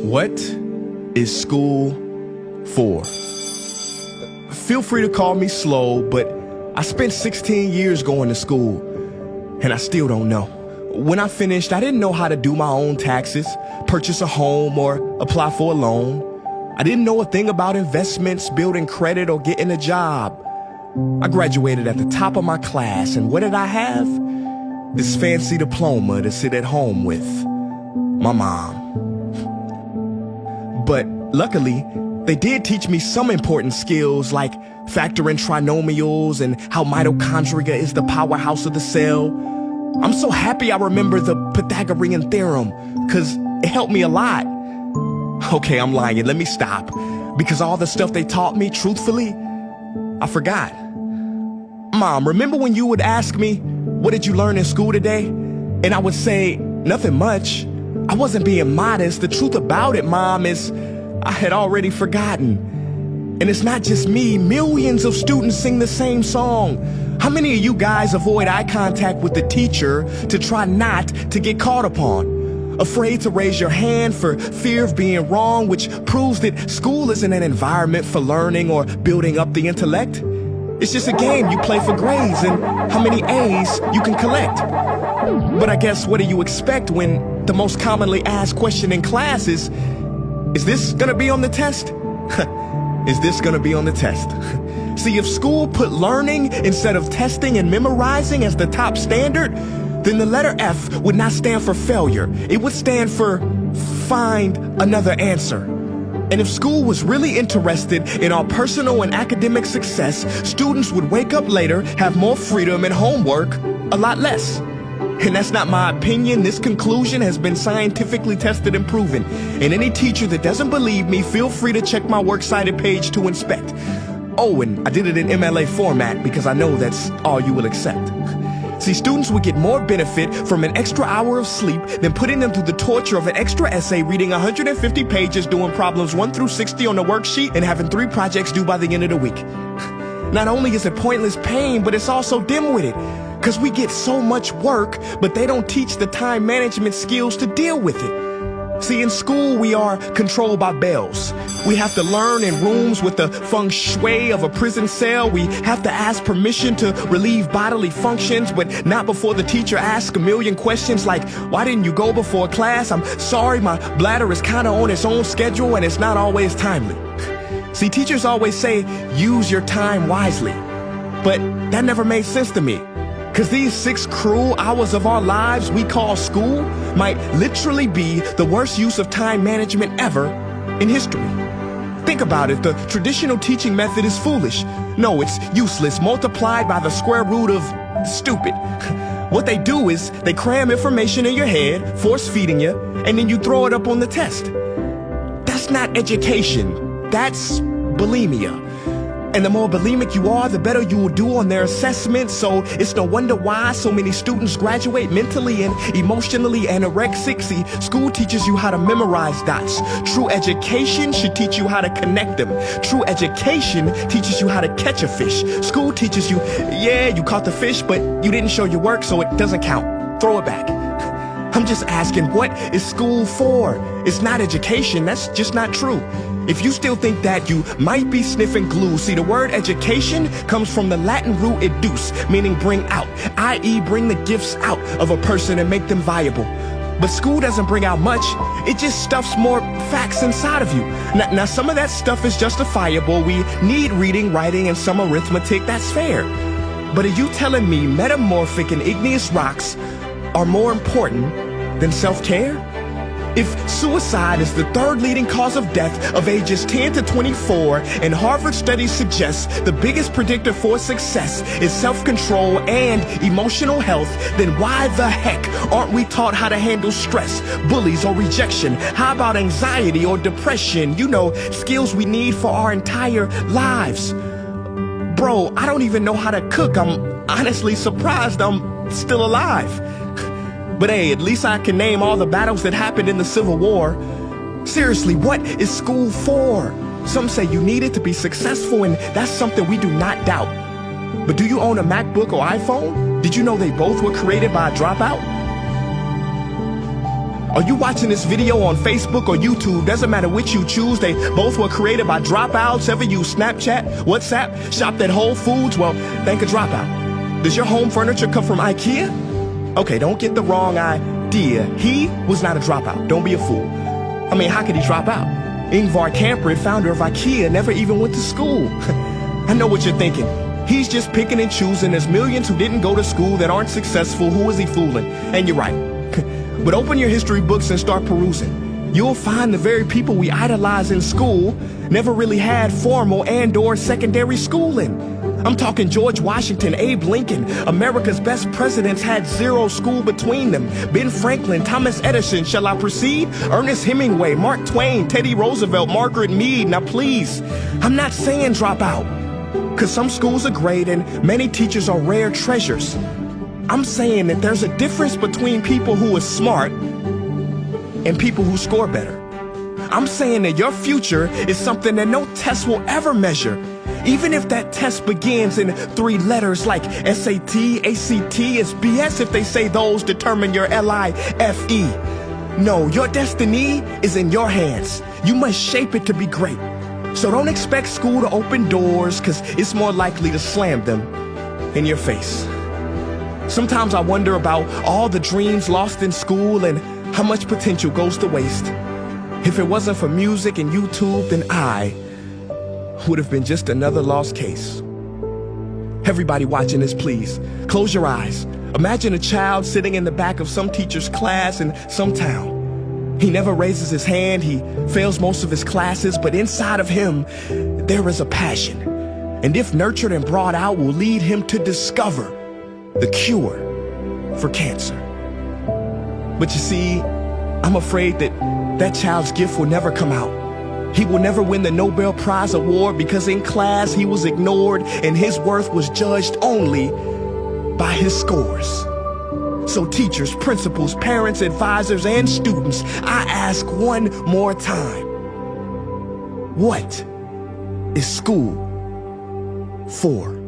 What is school for? Feel free to call me slow, but I spent 16 years going to school, and I still don't know. When I finished, I didn't know how to do my own taxes, purchase a home, or apply for a loan. I didn't know a thing about investments, building credit, or getting a job. I graduated at the top of my class, and what did I have? This fancy diploma to sit at home with my mom. But luckily, they did teach me some important skills like factoring trinomials and how mitochondria is the powerhouse of the cell. I'm so happy I remember the Pythagorean theorem, because it helped me a lot. Okay, I'm lying. Let me stop. Because all the stuff they taught me, truthfully, I forgot. Mom, remember when you would ask me, what did you learn in school today? And I would say, nothing much. I wasn't being modest. The truth about it, Mom, is I had already forgotten. And it's not just me. Millions of students sing the same song. How many of you guys avoid eye contact with the teacher to try not to get caught upon? Afraid to raise your hand for fear of being wrong, which proves that school isn't an environment for learning or building up the intellect. It's just a game you play for grades and how many A's you can collect. But I guess what do you expect when the most commonly asked question in class is this gonna be on the test? Is this gonna be on the test? See, if school put learning instead of testing and memorizing as the top standard, then the letter F would not stand for failure. It would stand for find another answer. And if school was really interested in our personal and academic success, students would wake up later, have more freedom, and homework a lot less. And that's not my opinion. This conclusion has been scientifically tested and proven. And any teacher that doesn't believe me, feel free to check my works cited page to inspect. Oh, and I did it in MLA format because I know that's all you will accept. See, students would get more benefit from an extra hour of sleep than putting them through the torture of an extra essay, reading 150 pages, doing problems 1 through 60 on the worksheet, and having 3 projects due by the end of the week. Not only is it pointless pain, but it's also dim-witted. Because we get so much work, but they don't teach the time management skills to deal with it. See, in school, we are controlled by bells. We have to learn in rooms with the feng shui of a prison cell. We have to ask permission to relieve bodily functions, but not before the teacher asks a million questions like, why didn't you go before class? I'm sorry, my bladder is kind of on its own schedule and it's not always timely. See, teachers always say, use your time wisely. But that never made sense to me. Because these 6 cruel hours of our lives we call school might literally be the worst use of time management ever in history. Think about it. The traditional teaching method is foolish. No, it's useless, multiplied by the square root of stupid. What they do is they cram information in your head, force feeding you, and then you throw it up on the test. That's not education. That's bulimia. And the more bulimic you are, the better you will do on their assessments. So it's no wonder why so many students graduate mentally and emotionally anorexic. See, school teaches you how to memorize dots. True education should teach you how to connect them. True education teaches you how to catch a fish. School teaches you, yeah, you caught the fish, but you didn't show your work, so it doesn't count. Throw it back. I'm just asking, what is school for? It's not education. That's just not true. If you still think that, you might be sniffing glue. See, the word education comes from the Latin root educe, meaning bring out, i.e. bring the gifts out of a person and make them viable. But school doesn't bring out much. It just stuffs more facts inside of you. Now, some of that stuff is justifiable. We need reading, writing, and some arithmetic. That's fair. But are you telling me metamorphic and igneous rocks are more important than self-care? If suicide is the 3rd leading cause of death of ages 10 to 24, and Harvard studies suggest the biggest predictor for success is self-control and emotional health, then why the heck aren't we taught how to handle stress, bullies, or rejection? How about anxiety or depression? You know, skills we need for our entire lives. Bro, I don't even know how to cook. I'm honestly surprised I'm still alive. But hey, at least I can name all the battles that happened in the Civil War. Seriously, what is school for? Some say you need it to be successful, and that's something we do not doubt. But do you own a MacBook or iPhone? Did you know they both were created by a dropout? Are you watching this video on Facebook or YouTube? Doesn't matter which you choose. They both were created by dropouts. Ever use Snapchat, WhatsApp, shopped at Whole Foods? Well, thank a dropout. Does your home furniture come from IKEA? Okay, don't get the wrong idea. He was not a dropout. Don't be a fool. I mean, how could he drop out? Ingvar Kamprad, founder of IKEA, never even went to school. I know what you're thinking. He's just picking and choosing. There's millions who didn't go to school that aren't successful. Who is he fooling? And you're right. But open your history books and start perusing. You'll find the very people we idolize in school never really had formal and/or secondary schooling. I'm talking George Washington, Abe Lincoln. America's best presidents had zero school between them. Ben Franklin, Thomas Edison, shall I proceed? Ernest Hemingway, Mark Twain, Teddy Roosevelt, Margaret Mead. Now please, I'm not saying drop out, because some schools are great and many teachers are rare treasures. I'm saying that there's a difference between people who are smart and people who score better. I'm saying that your future is something that no test will ever measure. Even if that test begins in 3 letters like SAT, ACT, it's BS if they say those determine your LIFE. No, your destiny is in your hands. You must shape it to be great. So don't expect school to open doors, because it's more likely to slam them in your face. Sometimes I wonder about all the dreams lost in school and how much potential goes to waste. If it wasn't for music and YouTube, then I would have been just another lost case. Everybody watching this, please, close your eyes. Imagine a child sitting in the back of some teacher's class in some town. He never raises his hand, he fails most of his classes, but inside of him, there is a passion. And if nurtured and brought out, will lead him to discover the cure for cancer. But you see, I'm afraid that that child's gift will never come out. He will never win the Nobel Prize award because in class he was ignored and his worth was judged only by his scores. So teachers, principals, parents, advisors, and students, I ask one more time, what is school for?